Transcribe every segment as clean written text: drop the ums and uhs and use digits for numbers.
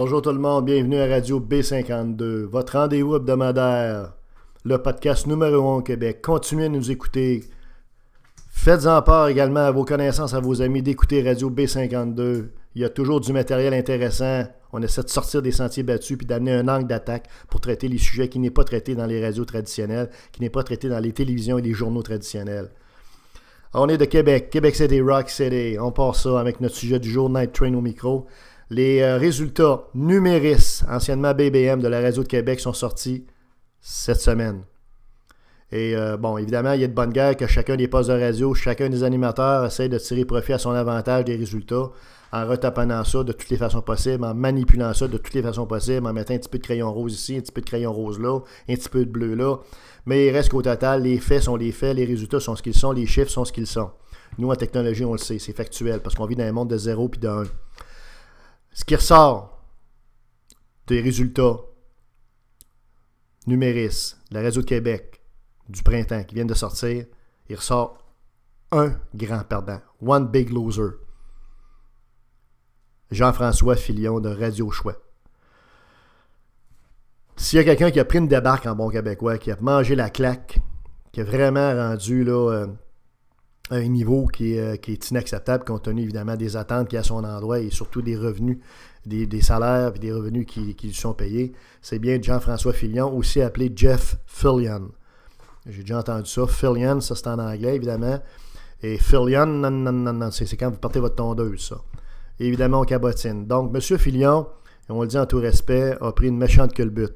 Bonjour tout le monde, bienvenue à Radio B52, votre rendez-vous hebdomadaire, le podcast numéro 1 au Québec. Continuez à nous écouter. Faites-en part également à vos connaissances, à vos amis d'écouter Radio B52. Il y a toujours du matériel intéressant. On essaie de sortir des sentiers battus puis d'amener un angle d'attaque pour traiter les sujets qui n'est pas traité dans les radios traditionnelles, qui n'est pas traité dans les télévisions et les journaux traditionnels. Alors, on est de Québec, Québec City, Rock City. On part ça avec notre sujet du jour, Night Train au micro. Les résultats Numéris, anciennement BBM de la Radio de Québec, sont sortis cette semaine. Et bon, évidemment, il y a de bonne guerre que chacun des postes de radio, chacun des animateurs essaie de tirer profit à son avantage des résultats en retaponnant ça de toutes les façons possibles, en manipulant ça de toutes les façons possibles, en mettant un petit peu de crayon rose ici, un petit peu de crayon rose là, un petit peu de bleu là. Mais il reste qu'au total, les faits sont les faits, les résultats sont ce qu'ils sont, les chiffres sont ce qu'ils sont. Nous, en technologie, on le sait, c'est factuel, parce qu'on vit dans un monde de 0 puis de 1. Ce qui ressort des résultats Numéris, la Radio de Québec, du printemps, qui viennent de sortir, il ressort un grand perdant. One big loser. Jean-François Filion de Radio Choix. S'il y a quelqu'un qui a pris une débarque en bon québécois, qui a mangé la claque, qui a vraiment rendu là, un niveau qui est inacceptable compte tenu évidemment des attentes qu'il y a à son endroit et surtout des revenus, des salaires et des revenus qui lui sont payés, c'est bien Jean-François Filion, aussi appelé Jeff Fillion. J'ai déjà entendu ça. Fillion, ça c'est en anglais évidemment. Et Fillion, non, c'est quand vous portez votre tondeuse, ça. Et évidemment, on cabotine. Donc, M. Filion, on le dit en tout respect, a pris une méchante culbute.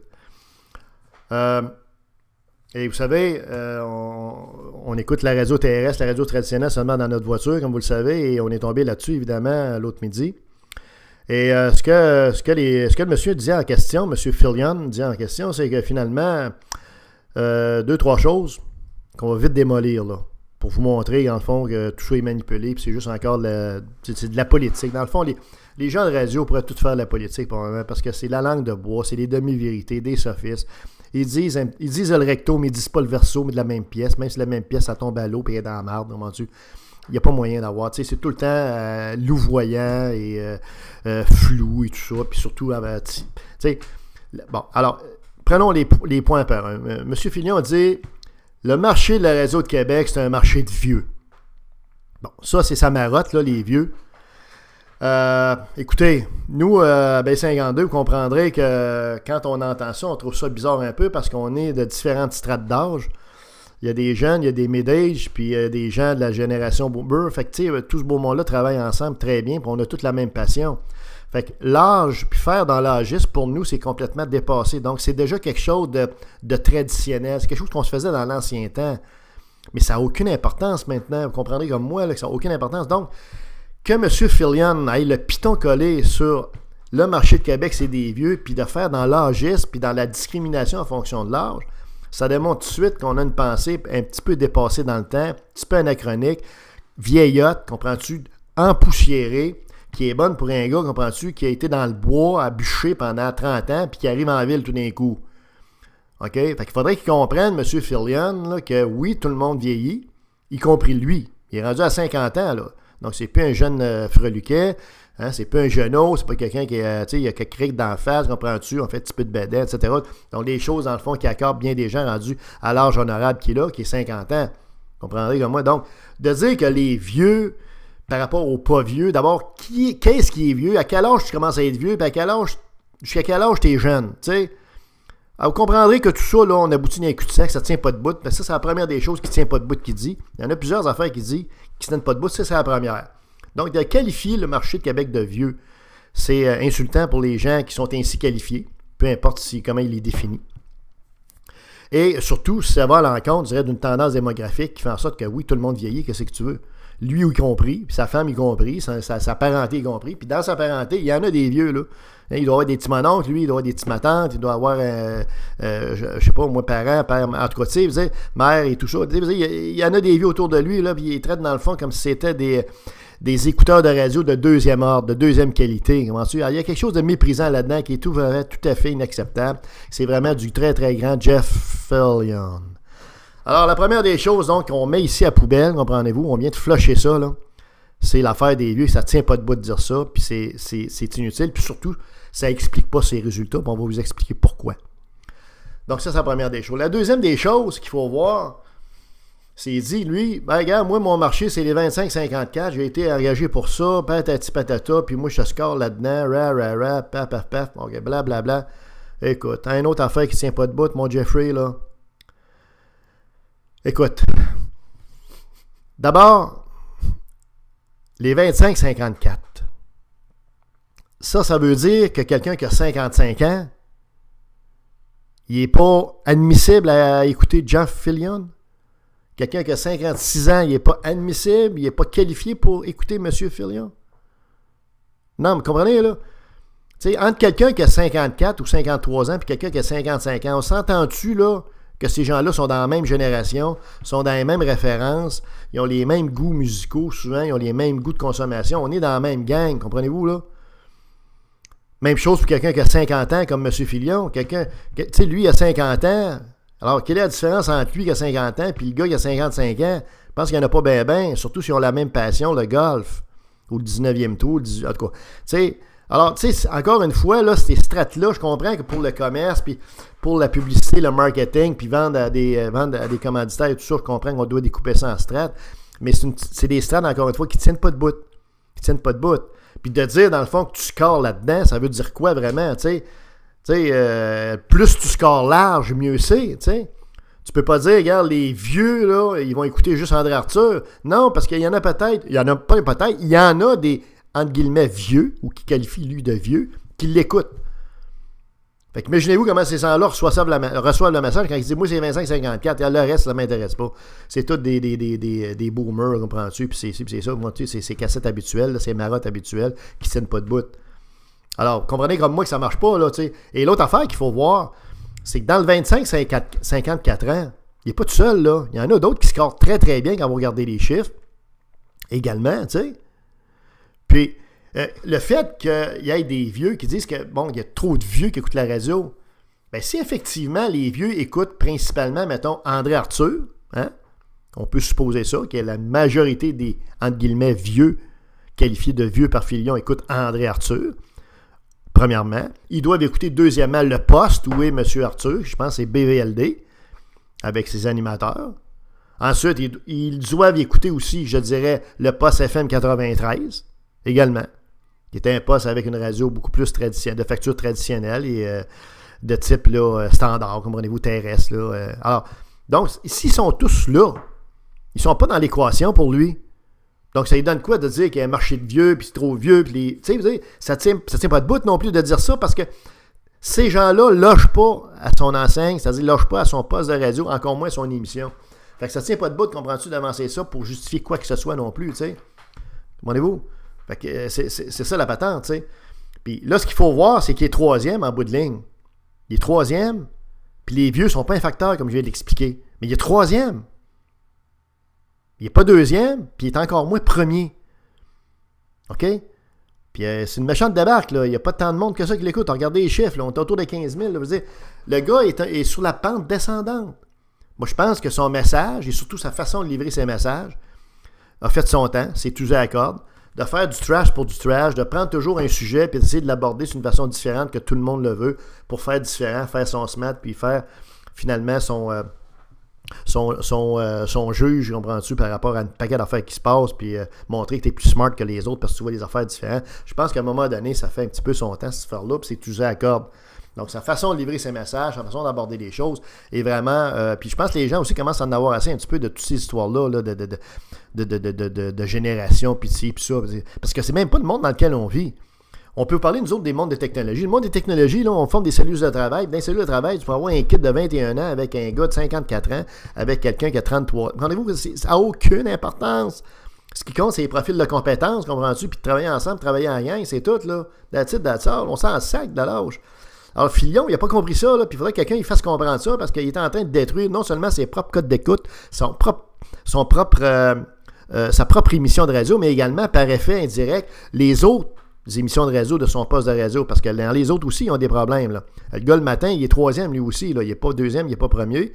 Et vous savez, on écoute la radio terrestre, la radio traditionnelle seulement dans notre voiture, comme vous le savez, et on est tombé là-dessus, évidemment, l'autre midi. Et ce que le monsieur disait en question, M. Fillion dit en question, c'est que finalement, 2-3 choses qu'on va vite démolir, là, pour vous montrer, dans le fond, que tout ça est manipulé, puis c'est juste encore c'est de la politique. Dans le fond, les gens de radio pourraient tout faire de la politique, probablement, parce que c'est la langue de bois, c'est des demi-vérités, des sophismes. Ils disent le recto, mais ils disent pas le verso, mais de la même pièce. Même si la même pièce, ça tombe à l'eau et elle est dans la marde. Il n'y a pas moyen d'avoir. Tu sais, c'est tout le temps louvoyant et flou et tout ça. Puis surtout, tu sais, bon, alors, prenons les points par un. M. Filion dit le marché de la radio de Québec, c'est un marché de vieux. Bon, ça, c'est sa marotte, là, les vieux. Écoutez, nous, à B52, vous comprendrez que quand on entend ça, on trouve ça bizarre un peu parce qu'on est de différentes strates d'âge. Il y a des jeunes, il y a des mid-age, puis il y a des gens de la génération boomer. Fait que, tu sais, tout ce beau monde-là travaille ensemble très bien, puis on a toute la même passion. Fait que l'âge, puis faire dans l'âgisme, pour nous, c'est complètement dépassé. Donc, c'est déjà quelque chose de traditionnel. C'est quelque chose qu'on se faisait dans l'ancien temps. Mais ça n'a aucune importance maintenant. Vous comprendrez comme moi là, que ça n'a aucune importance. Donc, que M. Fillion ait le piton collé sur le marché de Québec, c'est des vieux, puis de faire dans l'âgisme, puis dans la discrimination en fonction de l'âge, ça démontre tout de suite qu'on a une pensée un petit peu dépassée dans le temps, un petit peu anachronique, vieillotte, comprends-tu, empoussiérée, qui est bonne pour un gars, comprends-tu, qui a été dans le bois à bûcher pendant 30 ans, puis qui arrive en ville tout d'un coup. OK? Fait qu'il faudrait qu'il comprenne, M. Fillion, là, que oui, tout le monde vieillit, y compris lui. Il est rendu à 50 ans, là. Donc, c'est plus un jeune freluquet, hein, c'est plus un jeuneau, c'est pas quelqu'un qui est, tu sais, il y a quelques criques d'en face, comprends-tu, on fait un petit peu de bédette, etc. Donc, des choses, dans le fond, qui accordent bien des gens rendus à l'âge honorable qu'il a, qui est 50 ans. Vous comprendrez comme moi. Donc, de dire que les vieux, par rapport aux pas vieux, d'abord, qu'est-ce qui est vieux? À quel âge tu commences à être vieux? Puis jusqu'à quel âge tu es jeune? Tu sais? Alors, vous comprendrez que tout ça, là, on aboutit dans un cul-de-sac, ça ne tient pas de bout. Ça, c'est la première des choses qui ne tient pas de bout qu'il dit. Il y en a plusieurs affaires qui dit qui ne tiennent pas de bout, ça, c'est la première. Donc, de qualifier le marché de Québec de vieux, c'est insultant pour les gens qui sont ainsi qualifiés, peu importe comment il est défini. Et surtout, si ça va à l'encontre, je dirais, d'une tendance démographique qui fait en sorte que oui, tout le monde vieillit, qu'est-ce que tu veux? Lui y compris, puis sa femme y compris, sa parenté y compris. Puis dans sa parenté, il y en a des vieux, là. Il doit avoir des petits mononcles, lui, il doit avoir des petites matantes, il doit avoir, je sais pas, moi, parents, père, en tout cas, tu sais, mère et tout ça. Il y en a des vieux autour de lui, là, puis il les traite dans le fond comme si c'était des écouteurs de radio de deuxième ordre, de deuxième qualité. Alors, il y a quelque chose de méprisant là-dedans qui est tout à fait inacceptable. C'est vraiment du très, très grand Jeff Fillion. Alors, la première des choses, donc, qu'on met ici à poubelle, comprenez-vous, on vient de flusher ça, là. c'est l'affaire des vieux, ça ne tient pas debout de dire ça, puis c'est inutile, puis surtout, ça n'explique pas ses résultats, puis on va vous expliquer pourquoi. Donc ça, c'est la première des choses. La deuxième des choses qu'il faut voir, c'est dit, lui, ben regarde, moi, mon marché, c'est les 25-54, j'ai été engagé pour ça, patati patata, puis moi, je score là-dedans, paf, paf, paf, ok, blablabla. Écoute, un autre affaire qui ne tient pas debout, mon Jeffrey, là. Écoute, d'abord, les 25-54, ça veut dire que quelqu'un qui a 55 ans, il n'est pas admissible à écouter Jeff Fillion. Quelqu'un qui a 56 ans, il n'est pas admissible, il n'est pas qualifié pour écouter M. Fillion. Non, mais comprenez, là? Tu sais, entre quelqu'un qui a 54 ou 53 ans et quelqu'un qui a 55 ans, on s'entend-tu, là, que ces gens-là sont dans la même génération, sont dans les mêmes références, ils ont les mêmes goûts musicaux, souvent, ils ont les mêmes goûts de consommation. On est dans la même gang, comprenez-vous, là? Même chose pour quelqu'un qui a 50 ans, comme M. Fillion. Quelqu'un, tu sais, lui, il a 50 ans. Alors, quelle est la différence entre lui qui a 50 ans et le gars qui a 55 ans? Je pense qu'il n'y en a pas bien, surtout s'ils ont la même passion, le golf, ou le 19e tour, en tout cas. Tu sais, alors, tu sais, encore une fois, là, ces strates-là, je comprends que pour le commerce, puis pour la publicité, le marketing, puis vendre à des commanditaires et tout ça, je comprends qu'on doit découper ça en strates, mais c'est des strates, encore une fois, qui ne tiennent pas de bout. Puis de dire, dans le fond, que tu scores là-dedans, ça veut dire quoi vraiment, tu sais? Plus tu scores large, mieux c'est, tu sais. Tu peux pas dire, regarde, les vieux, là, ils vont écouter juste André Arthur. Non, parce qu'il y en a peut-être, il y en a pas peut-être, il y en a des, entre guillemets, vieux, ou qui qualifient lui de vieux, qui l'écoutent. Fait que imaginez-vous comment ces gens-là reçoivent le message quand ils disent, moi, c'est 25-54, et le reste, ça m'intéresse pas. C'est tous des boomers, comprends-tu, puis c'est ça, moi, tu sais, c'est cassettes habituelles, là, c'est marottes habituelles, qui tiennent pas de bout. Alors, comprenez comme moi que ça marche pas, là, tu sais. Et l'autre affaire qu'il faut voir, c'est que dans le 25-54 ans, il n'est pas tout seul, là. Il y en a d'autres qui scorent très, très bien quand vous regardez les chiffres. Également, tu sais. Puis, le fait qu'il y ait des vieux qui disent que, bon, il y a trop de vieux qui écoutent la radio, bien, si effectivement les vieux écoutent principalement, mettons, André Arthur, hein, on peut supposer ça, que la majorité des, entre guillemets, vieux, qualifiés de vieux par Fillion, écoutent André Arthur. Premièrement, ils doivent écouter deuxièmement le poste où est M. Arthur, je pense que c'est BVLD, avec ses animateurs. Ensuite, ils doivent écouter aussi, je dirais, le poste FM 93, également, qui était un poste avec une radio beaucoup plus traditionnelle, de facture traditionnelle et de type là, standard, comprenez-vous, terrestre. Là, alors, donc, s'ils sont tous là, ils ne sont pas dans l'équation pour lui. Donc, ça lui donne quoi de dire qu'il y a un marché de vieux, puis c'est trop vieux, puis tu sais, ça tient pas de bout non plus de dire ça, parce que ces gens-là ne logent pas à son enseigne, c'est-à-dire ne logent pas à son poste de radio, encore moins à son émission. Fait que ça tient pas de bout, comprends-tu, d'avancer ça pour justifier quoi que ce soit non plus, tu sais. Comprenez-vous? Fait que c'est ça la patente, tu sais. Puis là, ce qu'il faut voir, c'est qu'il est troisième en bout de ligne. Il est troisième, puis les vieux sont pas un facteur, comme je viens de l'expliquer. Mais il est troisième. Il n'est pas deuxième, puis il est encore moins premier. OK? Puis c'est une méchante débarque, là. Il n'y a pas tant de monde que ça qui l'écoute. Regardez les chiffres, là. On est autour de 15 000. Là. Je veux dire, le gars est sur la pente descendante. Moi, je pense que son message, et surtout sa façon de livrer ses messages, a fait son temps. C'est tout à la corde. De faire du trash pour du trash, de prendre toujours un sujet et d'essayer de l'aborder d'une façon différente que tout le monde le veut, pour faire différent, faire son smart, puis faire finalement son juge, comprends-tu, par rapport à un paquet d'affaires qui se passent, puis montrer que tu es plus smart que les autres parce que tu vois des affaires différentes. Je pense qu'à un moment donné, ça fait un petit peu son temps, cette affaire-là, puis c'est usé à la corde. Donc, sa façon de livrer ses messages, sa façon d'aborder les choses est vraiment... puis je pense que les gens aussi commencent à en avoir assez un petit peu de toutes ces histoires-là, là, de génération, puis ci, puis ça. Parce que c'est même pas le monde dans lequel on vit. On peut parler, nous autres, des mondes des technologies. Le monde des technologies, là, on forme des cellules de travail. Dans les cellules de travail, tu peux avoir un kit de 21 ans avec un gars de 54 ans, avec quelqu'un qui a 33. Rendez-vous que ça n'a aucune importance. Ce qui compte, c'est les profils de compétences, comprends-tu, puis de travailler ensemble, travailler en gang, c'est tout, là. That's it, that's all. On s'en sac de l'âge. Alors, Fillion, il n'a pas compris ça, là, puis il faudrait que quelqu'un il fasse comprendre ça, parce qu'il est en train de détruire non seulement ses propres codes d'écoute, sa propre émission de radio, mais également, par effet indirect, les autres émissions de radio de son poste de radio, parce que dans les autres aussi, ils ont des problèmes. Là. Le gars, le matin, il est troisième, lui aussi. Là. Il n'est pas deuxième, il n'est pas premier.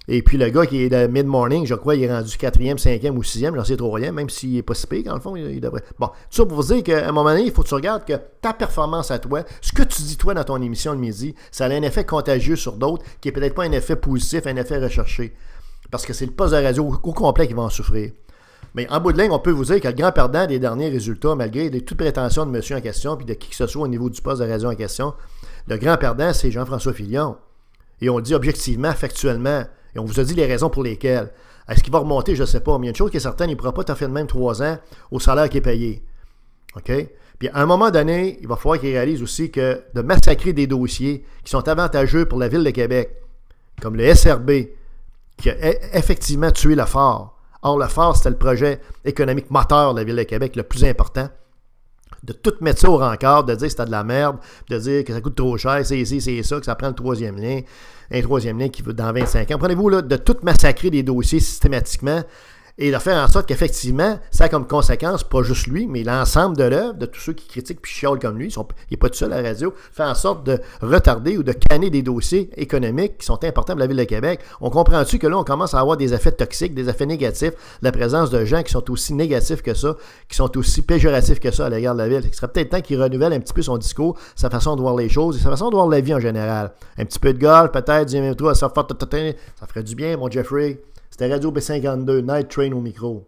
Et puis le gars qui est de mid-morning, je crois, il est rendu 4e, 5e ou 6e, j'en sais 3e, même s'il n'est pas si pire, dans le fond, il devrait. Bon, tout ça pour vous dire qu'à un moment donné, il faut que tu regardes que ta performance à toi, ce que tu dis toi dans ton émission le midi, ça a un effet contagieux sur d'autres, qui n'est peut-être pas un effet positif, un effet recherché. Parce que c'est le poste de radio au complet qui va en souffrir. Mais en bout de ligne, on peut vous dire que le grand perdant des derniers résultats, malgré toute prétention de monsieur en question, puis de qui que ce soit au niveau du poste de radio en question, le grand perdant, c'est Jean-François Filion. Et on le dit objectivement, factuellement. Et on vous a dit les raisons pour lesquelles. Est-ce qu'il va remonter? Je ne sais pas. Mais il y a une chose qui est certaine, il ne pourra pas t'offrir de même 3 ans au salaire qui est payé. OK? Puis à un moment donné, il va falloir qu'il réalise aussi que de massacrer des dossiers qui sont avantageux pour la Ville de Québec, comme le SRB, qui a effectivement tué le phare. Or, le phare, c'était le projet économique moteur de la Ville de Québec le plus important. De tout mettre ça au rencard, de dire que c'était de la merde, de dire que ça coûte trop cher, c'est ici, c'est ça, que ça prend le 3e lien, un 3e lien qui veut dans 25 ans. Prenez-vous là, de tout massacrer des dossiers systématiquement et de faire en sorte qu'effectivement, ça a comme conséquence, pas juste lui, mais l'ensemble de l'œuvre, de tous ceux qui critiquent puis chiolent comme lui, il n'est pas tout seul à la radio, fait en sorte de retarder ou de canner des dossiers économiques qui sont importants pour la Ville de Québec. On comprend-tu que là, on commence à avoir des effets toxiques, des effets négatifs, la présence de gens qui sont aussi négatifs que ça, qui sont aussi péjoratifs que ça à l'égard de la Ville. Il serait peut-être temps qu'il renouvelle un petit peu son discours, sa façon de voir les choses et sa façon de voir la vie en général. Un petit peu de golf, peut-être, ça ferait du bien, mon Jeffrey. C'était Radio B52, Night Train au micro.